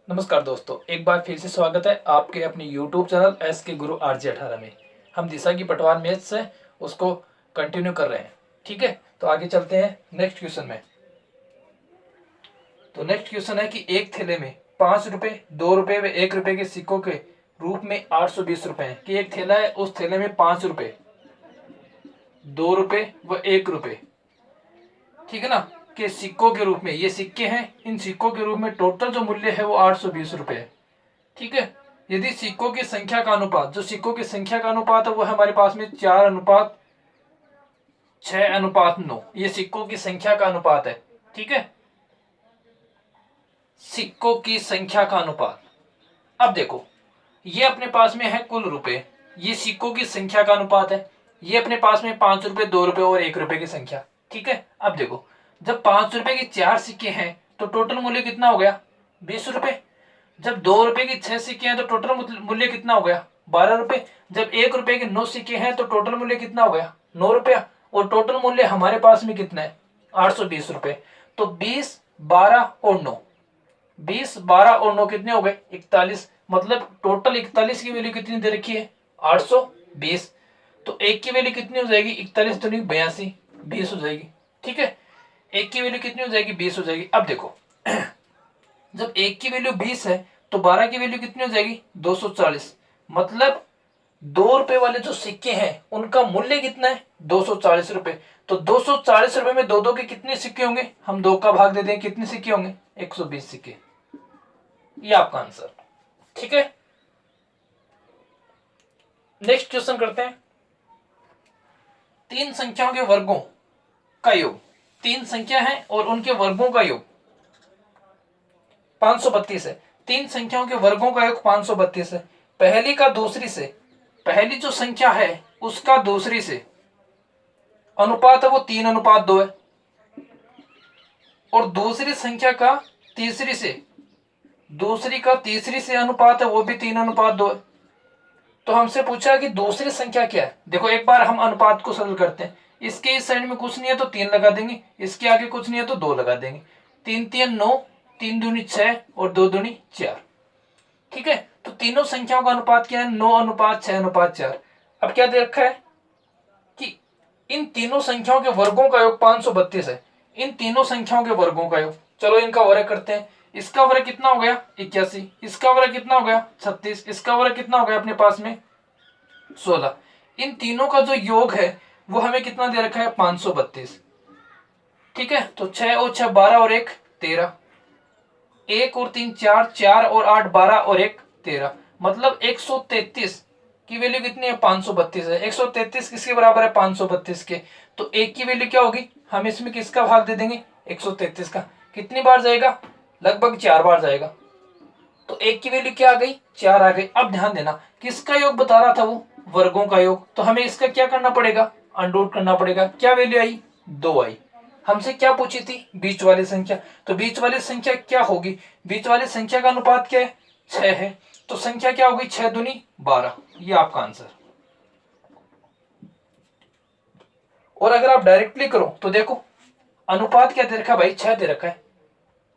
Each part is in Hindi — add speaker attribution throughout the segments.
Speaker 1: नमस्कार दोस्तों, एक बार फिर से स्वागत है आपके अपने YouTube चैनल एस के गुरु RJ18 में। हम दिशा की पटवार मैथ से उसको कंटिन्यू कर रहे हैं। ठीक है, तो आगे चलते हैं नेक्स्ट क्वेश्चन में। तो नेक्स्ट क्वेश्चन है कि एक थैले में 5 रुपए, 2 रुपए व 1 रुपए के सिक्कों के रूप में 820 रुपए हैं। कि एक थैला है, उस थैले में 5 रुपए, 2 रुपए व 1 रुपए, ठीक है ना, के सिक्कों के रूप में, ये सिक्के हैं, इन सिक्कों के रूप में टोटल जो मूल्य है वो 820 रुपए है। ठीक है, यदि सिक्कों की संख्या का अनुपात, जो सिक्कों की संख्या का अनुपात है वो है हमारे पास में 4:6:9, ये सिक्कों की संख्या का अनुपात है। ठीक है, सिक्कों की संख्या का अनुपात। अब देखो, ये अपने पास में है कुल रुपए, ये सिक्कों की संख्या का अनुपात है। ये अपने पास में 5 रुपए, 2 रुपए और 1 रुपए की संख्या। ठीक है, अब देखो, जब 5 रुपए के 4 सिक्के हैं तो टोटल मूल्य कितना हो गया? 20 रुपए। जब 2 रुपए की 6 सिक्के हैं तो टोटल मूल्य कितना हो गया? 12 रुपए। जब 1 रुपए के 9 सिक्के हैं तो टोटल मूल्य कितना हो गया? 9 रुपया। और टोटल मूल्य हमारे पास में कितना है? 820 रुपए। तो 20, 12 और 9, 20, 12 और 9 कितने हो गए? 41। मतलब टोटल 41 की वैल्यू कितनी दे रखी है? 820। तो एक की वैल्यू कितनी हो जाएगी? 41 तो नहीं, 82, 20 हो जाएगी। ठीक है, एक की वैल्यू कितनी हो जाएगी? 20 हो जाएगी। अब देखो, जब एक की वैल्यू 20 है तो 12 की वैल्यू कितनी हो जाएगी? 240। मतलब 2 रुपए वाले जो सिक्के हैं उनका मूल्य कितना है? 240 रुपए। तो 240 रुपए में दो दो के कितने सिक्के होंगे? हम 2 का भाग दे दें, कितने सिक्के होंगे? 120 सिक्के। ये आपका आंसर। ठीक है, नेक्स्ट क्वेश्चन करते हैं। तीन संख्याओं के वर्गों का योग, तीन संख्या है और उनके वर्गों का योग 532 है। तीन संख्याओं के वर्गों का योग 532 है। पहली का दूसरी से, पहली जो संख्या है उसका दूसरी से अनुपात है वो 3:2 है। और दूसरी संख्या का तीसरी से, दूसरी का तीसरी से अनुपात है वो भी 3:2 है। तो हमसे पूछा कि दूसरी संख्या क्या है। देखो, एक बार हम अनुपात को सरल करते हैं। इसके इस साइड में कुछ नहीं है तो 3 लगा देंगे, इसके आगे कुछ नहीं है तो 2 लगा देंगे। 3 3 9, 3 दूनी 6 और 2 दूनी 4। ठीक है, तो तीनों संख्याओं का अनुपात क्या है? 9:6:4। अब क्या दे रखा है कि इन तीनों संख्याओं के वर्गों का योग 532 है। इन तीनों संख्याओं के वर्गों का योग, चलो इनका वर्ग करते हैं। इसका वर्ग कितना हो गया? 81। इसका वर्ग कितना हो गया? 36। इसका वर्ग कितना हो गया अपने पास में? 16। इन तीनों का जो योग है वो हमें कितना दे रखा है? 532। ठीक है, तो 6 और 6 12 और 1 13, 1 और 3 4, 4 और 8 12 और 1 13। मतलब 133 की वैल्यू कितनी है? 532 है। 133 किसके बराबर है? 532 के। तो एक की वैल्यू क्या होगी? हम इसमें किसका भाग दे देंगे? 133 का। कितनी बार जाएगा? लगभग 4 बार जाएगा। तो एक की वैल्यू क्या आ गई? 4 आ गई। अब ध्यान देना, किसका योग बता रहा था वो? वर्गों का योग। तो हमें इसका क्या करना पड़ेगा? अंडररूट करना पड़ेगा। क्या वैल्यू आई? 2 आई। हमसे क्या पूछी थी? बीच वाली संख्या। तो बीच वाली संख्या क्या होगी? बीच वाली संख्या का अनुपात क्या है? 6 है। तो संख्या क्या होगी? 6 दूनी 12। ये आपका आंसर। और अगर आप डायरेक्टली करो तो देखो, अनुपात क्या दे रखा है भाई? 6 दे रखा है।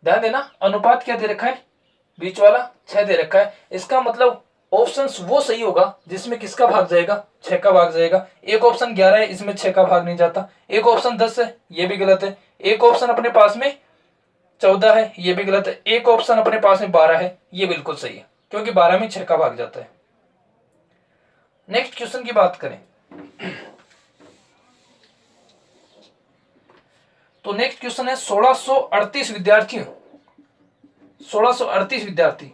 Speaker 1: ध्यान देना, अनुपात क्या दे रखा है? बीच वाला 6 दे रखा है। इसका मतलब ऑप्शन वो सही होगा जिसमें किसका भाग जाएगा? 6 का भाग जाएगा। एक ऑप्शन 11 है, इसमें 6 का भाग नहीं जाता। एक ऑप्शन 10 है, ये भी गलत है। एक ऑप्शन अपने पास में 14 है, ये भी गलत है। एक ऑप्शन अपने पास में 12 है, ये बिल्कुल सही है, क्योंकि 12 में 6 का भाग जाता है। नेक्स्ट क्वेश्चन की बात करें तो नेक्स्ट क्वेश्चन है 1638 विद्यार्थियों, 1638 विद्यार्थी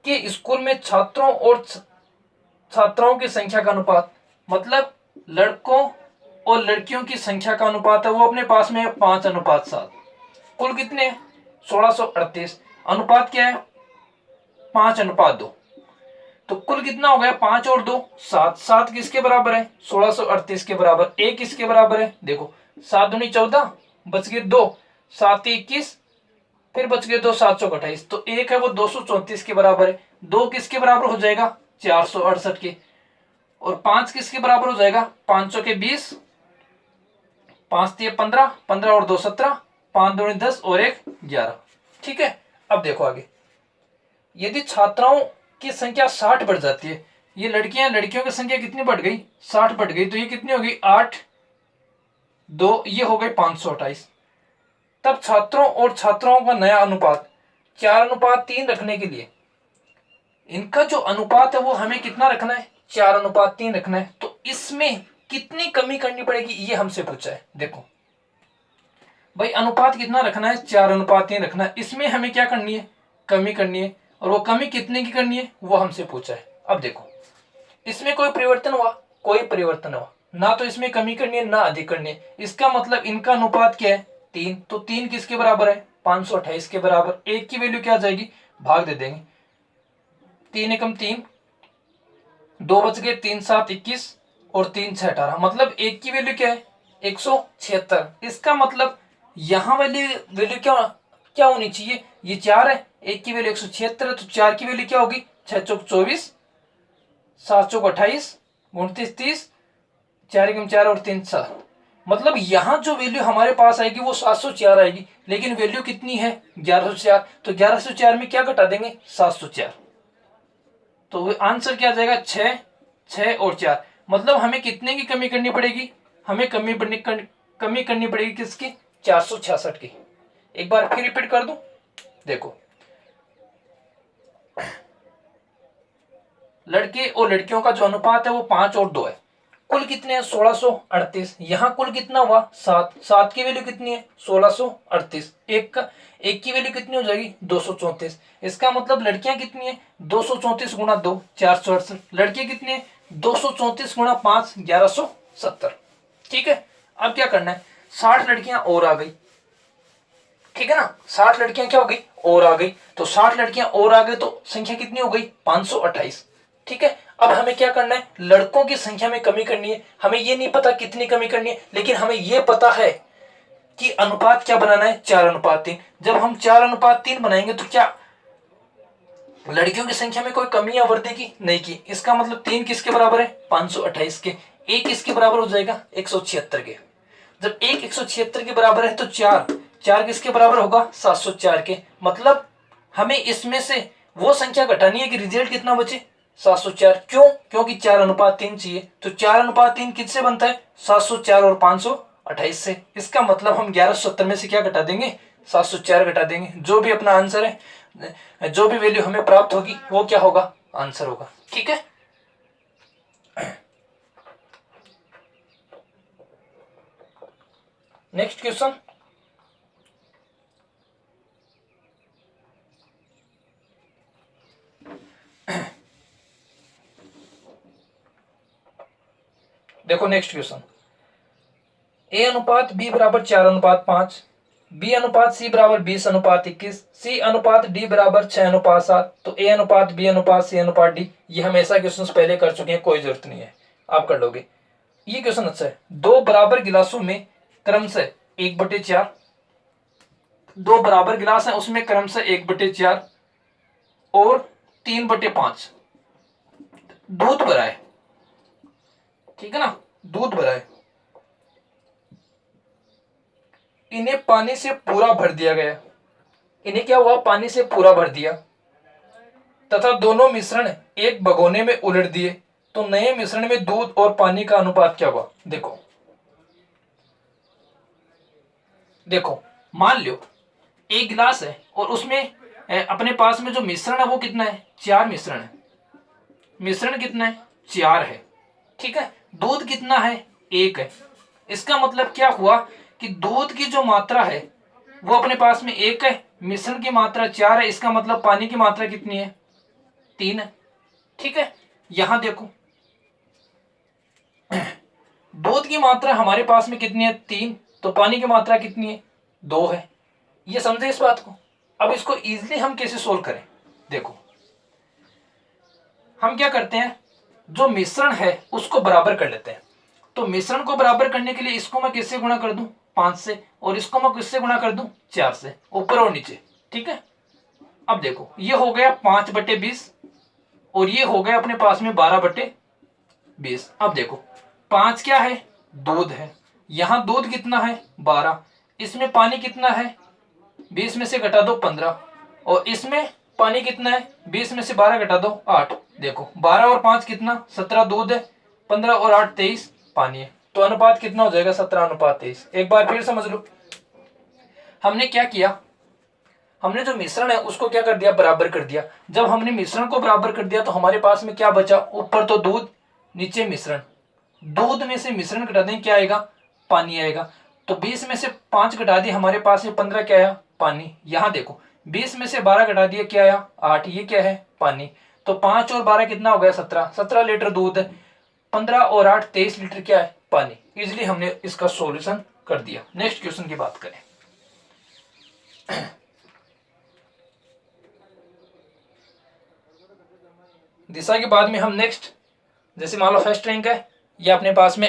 Speaker 1: के स्कूल में छात्रों और छात्राओं की संख्या का अनुपात, मतलब लड़कों और लड़कियों की संख्या का अनुपात है वो अपने पास में है 5:7। कुल कितने हैं? 1638। अनुपात क्या है? 5:2। तो कुल कितना हो गया? 5 और 2 7। 7 किसके बराबर है? 1638 के बराबर। 1 किसके बराबर है? देखो, 7 दूनी 14, बच गए 2, 7 21, फिर बच गए 2, 728। तो 1 है वो 234 के बराबर है। 2 किसके बराबर हो जाएगा? 468 के। और 5 किसके बराबर हो जाएगा? 500 के 20, 5 3 15, 15 और 2 17, 5 दूनी 10 और 1 11। ठीक है, अब देखो आगे, यदि छात्राओं की संख्या 60 बढ़ जाती है, ये लड़कियों की संख्या कितनी बढ़ गई, 60 बढ़ गई, तो ये कितनी होगी 8 2, ये हो गई 528। तब छात्रों और छात्राओं का नया अनुपात 4:3 रखने के लिए इनका जो अनुपात है वो हमें कितना रखना है, 4:3 रखना है। तो इसमें कितनी कमी करनी पड़ेगी ये हमसे पूछा है। देखो भाई अनुपात कितना रखना है, 4:3 रखना है। इसमें हमें क्या करनी है, कमी करनी है, और वो कमी कितने की करनी है वो हमसे पूछा है। अब देखो इसमें कोई परिवर्तन हुआ, कोई परिवर्तन हुआ ना, तो इसमें कमी करनी है ना अधिक करनी है। इसका मतलब इनका अनुपात क्या है 3, तो 3 किसके बराबर है 528 के बराबर। एक की वैल्यू क्या आ जाएगी, भाग दे देंगे, 3 एकम 3, 2 बच गए, 3 7 21 और 3 6 18, मतलब एक की वैल्यू क्या है 176। इसका मतलब यहाँ वाली वैल्यू क्या क्या होनी चाहिए, ये 4 है, एक की वैल्यू 176 है, तो 4 की वैल्यू क्या होगी 6 चौक 24, 7 चौक 28, 29 30, 4 एकम 4 और 3 7, मतलब यहां जो वैल्यू हमारे पास आएगी वो 704 आएगी, लेकिन वैल्यू कितनी है 1104, तो 1104 में क्या घटा देंगे 704, तो आंसर क्या आ जाएगा 6 6 और 4। मतलब हमें कितने की कमी करनी पड़ेगी, हमें कमी करनी पड़ेगी किसकी 466 की। एक बार फिर रिपीट कर दूं, देखो लड़के और लड़कियों का जो अनुपात है वो 5 और 2 है। कुल कितने हैं 1638, यहाँ कुल कितना हुआ 7, 7 की वैल्यू कितनी है 1638, एक की वैल्यू कितनी हो जाएगी 234। इसका मतलब लड़कियां कितनी है 234 गुणा 2 468, लड़के कितने हैं 234 गुणा 5 1170। ठीक है, अब क्या करना है 60 लड़कियां और आ गई, ठीक है ना, 60 लड़कियां क्या हो गई और आ गई, तो 60 लड़कियां और आ गई तो संख्या कितनी हो गई 528। ठीक है, अब हमें क्या करना है लड़कों की संख्या में कमी करनी है। हमें ये नहीं पता कितनी कमी करनी है, लेकिन हमें ये पता है कि अनुपात क्या बनाना है 4:3। जब हम 4:3 बनाएंगे तो क्या लड़कियों की संख्या में कोई कमी या वृद्धि की नहीं की। इसका मतलब 3 किसके बराबर है 528 के, एक किसके बराबर हो जाएगा 176 के। जब एक 176 के बराबर है तो 4 किसके बराबर होगा 704 के। मतलब हमें इसमें से वो संख्या घटानी है कि रिजल्ट कितना बचे 704। क्यों, क्योंकि 4:3 चाहिए, तो 4:3 किससे बनता है 704 और 528 से। इसका मतलब हम 1170 में से क्या घटा देंगे 704 घटा देंगे। जो भी अपना आंसर है, जो भी वैल्यू हमें प्राप्त होगी वो क्या होगा आंसर होगा। ठीक है, नेक्स्ट क्वेश्चन। देखो नेक्स्ट क्वेश्चन, ए अनुपात बी बराबर 4:5, बी अनुपात सी बराबर 20:21, सी अनुपात डी बराबर 6:7, तो ए अनुपात बी अनुपात सी अनुपात डी। ये हम ऐसा क्वेश्चन पहले कर चुके हैं, कोई जरूरत नहीं है, आप कर लोगे। ये क्वेश्चन अच्छा है, 2 बराबर गिलासों में क्रमशः 1/4, 2 बराबर गिलास है उसमें क्रमशः 1/4 और 3/5 दूध भरा है। ठीक है ना, दूध भरा है, इन्हें पानी से पूरा भर दिया गया। इन्हें क्या हुआ पानी से पूरा भर दिया तथा दोनों मिश्रण एक भगोने में उलट दिए, तो नए मिश्रण में दूध और पानी का अनुपात क्या हुआ। देखो देखो मान लो एक गिलास है और उसमें अपने पास में जो मिश्रण है वो कितना है 4 मिश्रण है, मिश्रण कितना है 4 है। ठीक है, दूध कितना है 1 है। इसका मतलब क्या हुआ कि दूध की जो मात्रा है वो अपने पास में 1 है, मिश्रण की मात्रा 4 है, इसका मतलब पानी की मात्रा कितनी है 3 है। ठीक है, यहां देखो दूध की मात्रा हमारे पास में कितनी है 3, तो पानी की मात्रा कितनी है 2 है। ये समझे इस बात को। अब इसको इजीली हम कैसे सोल्व करें, देखो हम क्या करते हैं जो मिश्रण है उसको बराबर कर लेते हैं। तो मिश्रण को बराबर करने के लिए इसको मैं किससे गुणा कर दूं 5 से, और इसको मैं किससे गुणा कर दूं 4 से, ऊपर और नीचे। ठीक है, अब देखो ये हो गया 5/20 और ये हो गया अपने पास में 12/20। अब देखो 5 क्या है दूध है, यहां दूध कितना है 12, इसमें पानी कितना है 20 में से घटा दो 15, और इसमें पानी कितना है, 20 में से 12 घटा दो 8। देखो 12 और 5 कितना, 17 दूध है, 15 और 8 23 पानी है। तो अनुपात कितना हो जाएगा, 17:23। एक बार फिर समझ लो, हमने क्या किया, हमने जो मिश्रण है उसको क्या कर दिया, बराबर कर दिया। जब हमने मिश्रण को बराबर कर दिया तो हमारे पास में क्या बचा, ऊपर तो दूध नीचे मिश्रण। दूध में से मिश्रण घटा दें, क्या आएगा, पानी आएगा। तो 20 में से 5 घटा दिए, हमारे पास में 15 क्या आया, पानी। यहाँ देखो 20 में से 12 घटा दिए, क्या आया, 8। ये क्या है, पानी। तो 5 और 12 कितना हो गया, 17। 17 लीटर दूध है, 15 और 8 23 लीटर क्या है, पानी। इजिली हमने इसका सॉल्यूशन कर दिया। नेक्स्ट क्वेश्चन की बात करें। दिशा के बाद में हम नेक्स्ट, जैसे मान लो फर्स्ट रैंक है या अपने पास में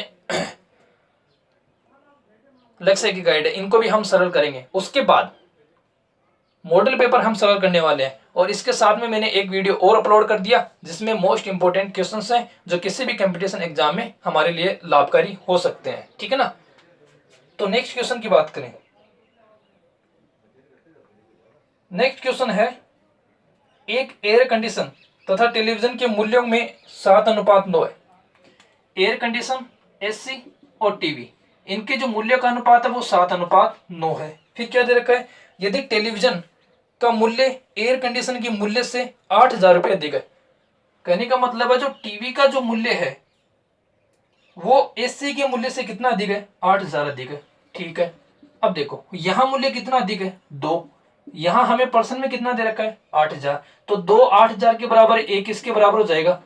Speaker 1: लक्ष्य की गाइड है, इनको भी हम सरल करेंगे। उसके बाद मॉडल पेपर हम सरल करने वाले हैं। और इसके साथ में मैंने एक वीडियो और अपलोड कर दिया जिसमें मोस्ट इंपोर्टेंट क्वेश्चंस हैं जो किसी भी कंपटीशन एग्जाम में हमारे लिए लाभकारी हो सकते हैं, ठीक है ना। तो नेक्स्ट क्वेश्चन की बात करें। नेक्स्ट क्वेश्चन है, एक एयर कंडीशन तथा टेलीविजन के मूल्यों में 7:9 है। एयर कंडीशन, एसी और टीवी, इनके जो मूल्य का अनुपात है वो 7:9 है। फिर क्या दे रखा है, यदि टेलीविजन का मूल्य एयर कंडीशन के मूल्य से 8,000 रुपये अधिक है। कहने का मतलब है जो टीवी का जो मूल्य है वो एसी के मूल्य से कितना अधिक है, 8,000 अधिक है, ठीक है। अब देखो यहाँ मूल्य कितना अधिक है, 2। यहाँ हमें पर्सन में कितना दे रखा है, 8,000। तो 2 8,000 के बराबर, एक इसके बराबर हो जाएगा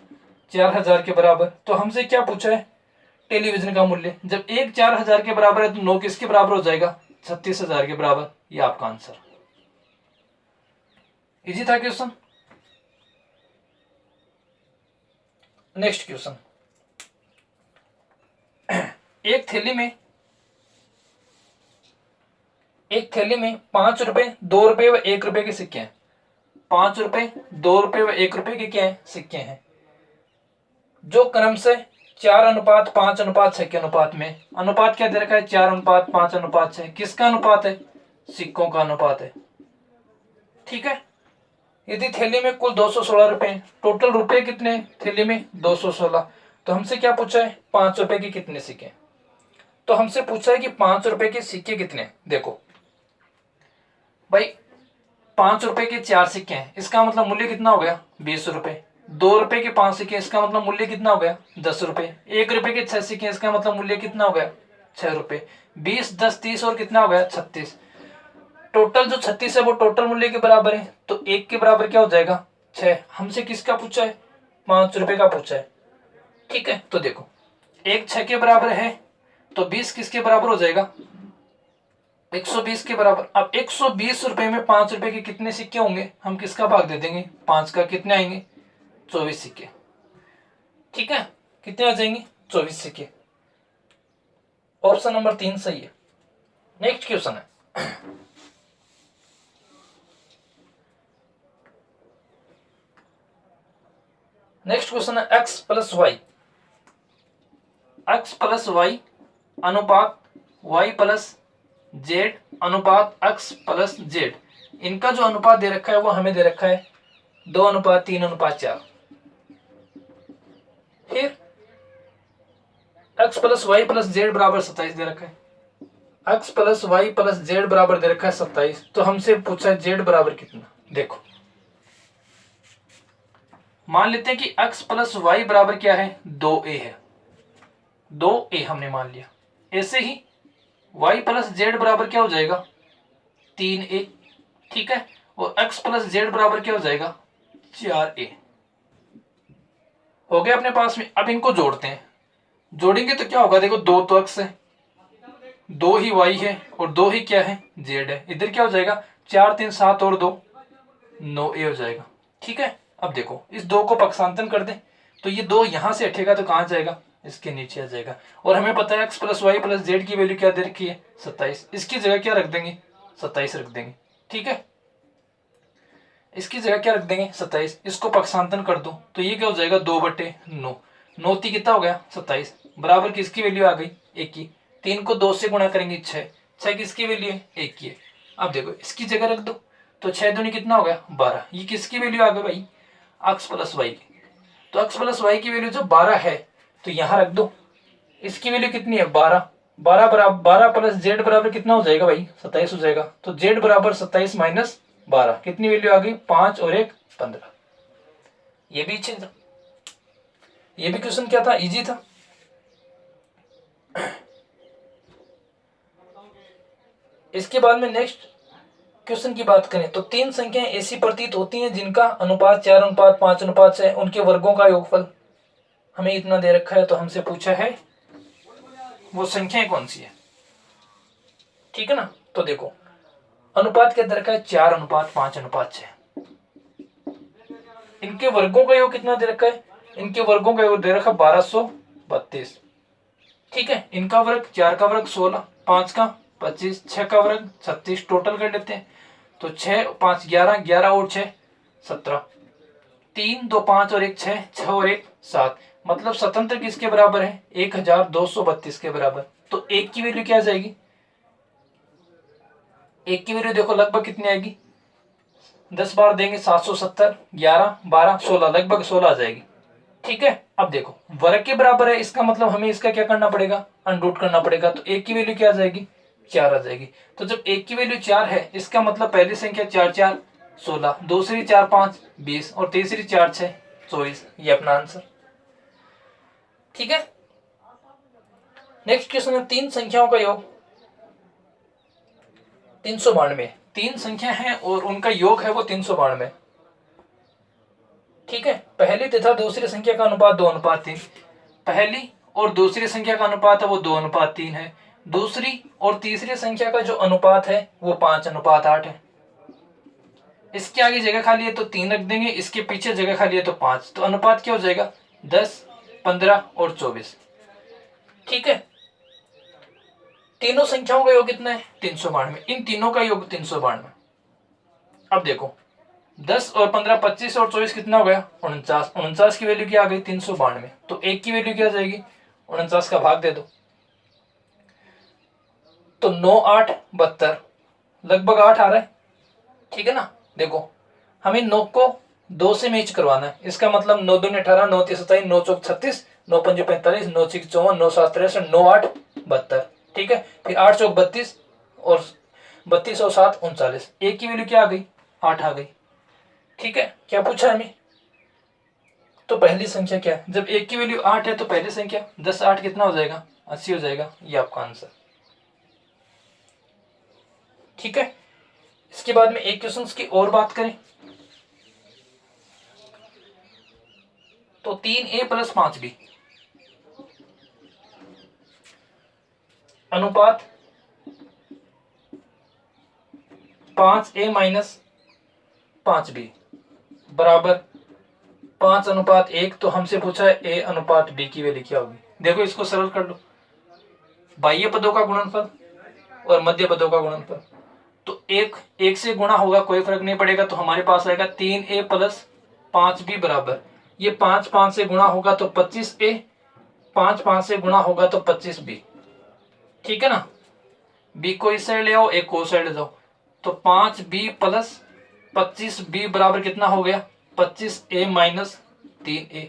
Speaker 1: 4,000 के बराबर। तो हमसे क्या पूछा है, टेलीविजन का मूल्य। जब एक 4,000 के बराबर है तो 9 किसके बराबर हो जाएगा, 36,000 के बराबर। ये आपका आंसर। इजी था क्वेश्चन। नेक्स्ट क्वेश्चन, एक थैली में 5 रुपए, 2 रुपए व 1 रुपए के सिक्के हैं। 5 रुपए, 2 रुपए व 1 रुपए के क्या है, सिक्के हैं, जो क्रम से 4:5:6 के अनुपात में। अनुपात क्या दे रखा है, 4:5:6। किसका अनुपात है, सिक्कों का अनुपात है, ठीक है। यदि थैली में कुल 216 रुपए हैं, टोटल रुपए कितने थैली में, 216। तो हमसे क्या पूछा है, 5 रुपए के कितने सिक्के। तो हमसे पूछा है कि 5 रुपए के सिक्के कितने। देखो भाई 5 रुपए के 4 सिक्के हैं, इसका मतलब मूल्य कितना हो गया, 20 रुपए। 2 रुपए के 5 सिक्के, इसका मतलब मूल्य कितना हो गया, 10 रुपए। 1 रुपए के 6 सिक्के, इसका मतलब मूल्य कितना हो गया, 6 रुपए। 20 10 30 और कितना हो गया, 36। टोटल जो 36 है वो टोटल मूल्य के बराबर है। तो 1 के बराबर क्या हो जाएगा, 6। हमसे किसका पूछा है, 5 रुपए का पूछा है, ठीक है। तो देखो 1 6 के बराबर है तो 20 किसके बराबर हो जाएगा, 120 के बराबर। अब 120 रुपए में 5 रुपए के कितने सिक्के होंगे, हम किसका भाग दे देंगे, 5 का। कितने आएंगे, 24 सिक्के, ठीक है। कितने आ जाएंगे, 24 सिक्के। ऑप्शन नंबर 3 सही है। नेक्स्ट क्वेश्चन है, नेक्स्ट क्वेश्चन है, x प्लस वाई अनुपात y प्लस जेड अनुपात x प्लस जेड। इनका जो अनुपात दे रखा है वो हमें दे रखा है 2:3:4। फिर x plus y plus z बराबर 27 दे रखा है। x plus y plus z बराबर दे रखा है 27। तो हमसे पूछा है जेड बराबर कितना। देखो मान लेते हैं कि x प्लस वाई बराबर क्या है, 2a है। 2a हमने मान लिया। ऐसे ही y प्लस जेड बराबर क्या हो जाएगा, 3a, ठीक है। और x प्लस जेड बराबर क्या हो जाएगा, 4a। हो गया अपने पास में। अब इनको जोड़ते हैं। जोड़ेंगे तो क्या होगा, देखो 2 तो x है, 2 ही y है और 2 ही क्या है, z है। इधर क्या हो जाएगा, 4 3 7 और 2 9a हो जाएगा, ठीक है। अब देखो इस 2 को पक्षांतरण कर दें तो ये 2 यहां से हटेगा तो कहां जाएगा, इसके नीचे आ जाएगा। और हमें पता है x plus y plus z की वैल्यू क्या दे रखी है, 27। इसकी जगह क्या रख देंगे, 27 रख देंगे, ठीक है। इसकी जगह क्या रख देंगे, 27। इसको पक्षांतरण कर दो तो ये क्या हो जाएगा, 2/9। 9 कितना हो गया, 27। बराबर किसकी वैल्यू आ गई, 1 की। 3 को 2 से गुणा करेंगे 6। 6 किसकी वैल्यू है, 1 की है। अब देखो इसकी जगह रख दो तो 6 दूनी कितना हो गया 12। ये किसकी वैल्यू आ गई भाई, x प्लस वाई की। तो x प्लस वाई की वैल्यू जो 12 है तो यहाँ रख दो। इसकी वैल्यू कितनी है 12, 12 बराबर 12 प्लस जेड बराबर कितना हो जाएगा भाई 27 हो जाएगा। तो जेड बराबर 27 माइनस 12 कितनी वैल्यू आ गई 5 और 1 15। ये भी अच्छी था, ये भी क्वेश्चन क्या था इजी था। इसके बाद में नेक्स्ट क्वेश्चन की बात करें तो 3 संख्याएं ऐसी प्रतीत होती हैं जिनका अनुपात 4 अनुपात 5 अनुपात 6 उनके वर्गों का योगफल हमें इतना दे रखा है। तो हमसे पूछा है वो संख्याएं कौन सी है, ठीक है ना। तो देखो अनुपात क्या दे रखा है 4 अनुपात 5 अनुपात 6। इनके वर्गों का योग कितना दे रखा है, इनके वर्गों का योग दे रखा 1232, ठीक है। इनका वर्ग 4 का वर्ग 16, 5 का 25, 6 का वर्ग 36, टोटल कर लेते हैं। तो 6 5 11, 11 और 6 17, 3 2 5 और 1 6, 6 और 1 7, मतलब स्वतंत्र किसके बराबर है 1232 के बराबर। तो एक की वैल्यू क्या आ जाएगी, एक की वैल्यू देखो लगभग कितनी आएगी, 10 बार देंगे 770, 11 12 16, लगभग 16 आ जाएगी, ठीक है। अब देखो वर्ग के बराबर है, इसका मतलब हमें इसका क्या करना पड़ेगा अनरूट करना पड़ेगा। तो एक की वैल्यू क्या आ जाएगी 4 आ जाएगी। तो जब एक की वैल्यू 4 है इसका मतलब पहली संख्या 4 4 16, दूसरी 4 5 20 और तीसरी 4 6 24। ये अपना आंसर, ठीक है। नेक्स्ट क्वेश्चन है 3 संख्याओं का योग 392। 3 संख्या है और उनका योग है वो 392, ठीक है। पहली तथा दूसरी संख्या का अनुपात 2 अनुपात 3। पहली और दूसरी संख्या का अनुपात है वो 2 अनुपात 3 है। दूसरी और तीसरी संख्या का जो अनुपात है वो 5 अनुपात 8 है। इसके आगे जगह खाली है तो 3 रख देंगे, इसके पीछे जगह खाली है तो 5। तो अनुपात क्या हो जाएगा 10 15 और 24, ठीक है। तीनों संख्याओं का योग कितना है 392, इन तीनों का योग 392। अब देखो 10 और 15 25 और 24 कितना हो गया 49, 49 की वैल्यू क्या आ गई 392। तो एक की वैल्यू क्या आ जाएगी 49 का भाग दे दो तो 9 8 72, लगभग 8 आ रहा है, ठीक है ना। देखो हमें 9 को 2 से मैच करवाना है, इसका मतलब 9 दूनी 18, 9 तीन 27, 9 चौक 36, 9 पंजे 45, 9 छह 54, 9 7 63, 9 8 72, ठीक है। फिर 8 चौक 32 और 32 और 7 39। एक की वैल्यू क्या आ गई 8 आ गई, ठीक है। क्या पूछा हमें, तो पहली संख्या क्या है, जब एक की वैल्यू 8 है तो पहली संख्या 10 8 कितना हो जाएगा 80 हो जाएगा। ये आपका आंसर, ठीक है। इसके बाद में एक क्वेश्चन की और बात करें तो 3a प्लस 5b अनुपात 5a माइनस 5b बराबर 5 अनुपात 1। तो हमसे पूछा है a अनुपात b की वैल्यू क्या होगी। देखो इसको सरल कर लो, बाह्य पदों का गुणनफल और मध्य पदों का गुणनफल। तो एक से गुणा होगा कोई फर्क नहीं पड़ेगा, तो हमारे पास आएगा 3a प्लस 5b बराबर, ये 5 5 से गुणा होगा तो 25a, 5 5 से गुणा होगा तो 25b, ठीक है ना। b को इस साइड ले आओ, एक को उस साइड ले जाओ, तो 5b प्लस 25b बराबर कितना हो गया 25a माइनस 3a।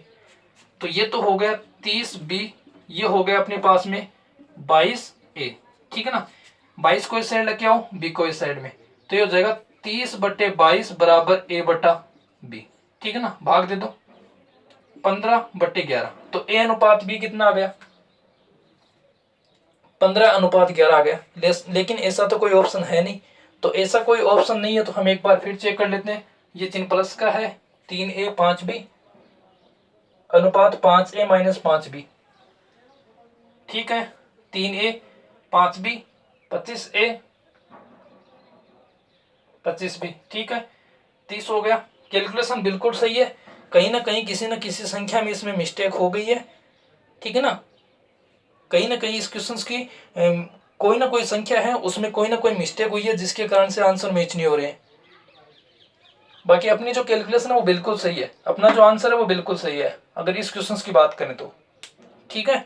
Speaker 1: तो ये तो हो गया 30b, ये हो गया अपने पास में 22a, ठीक है ना। 22 को इस साइड लेके आओ, b को इस साइड में, तो ये हो जाएगा 30/22 बराबर a बटा b, ठीक है ना। भाग दे दो 15/11, तो a अनुपात b कितना आ गया 15 अनुपात 11 आ गया। लेकिन ऐसा तो कोई ऑप्शन है नहीं, तो ऐसा कोई ऑप्शन नहीं है तो हम एक बार फिर चेक कर लेते हैं। ये चिन्ह प्लस का है, 3a 5b अनुपात 5a माइनस 5b, ठीक है। 3a 5b 25a 25b, ठीक है। 30 हो गया। कैलकुलेशन बिल्कुल सही है, कहीं ना कहीं किसी न किसी संख्या में इसमें मिस्टेक हो गई है, ठीक है ना। कहीं ना कहीं इस क्वेश्चन की कोई ना कोई संख्या है उसमें कोई ना कोई मिस्टेक हुई है जिसके कारण से आंसर मैच नहीं हो रहे हैं। बाकी अपनी जो कैलकुलेशन है वो बिल्कुल सही है, अपना जो आंसर है वो बिल्कुल सही है अगर इस क्वेश्चन की बात करें तो, ठीक है।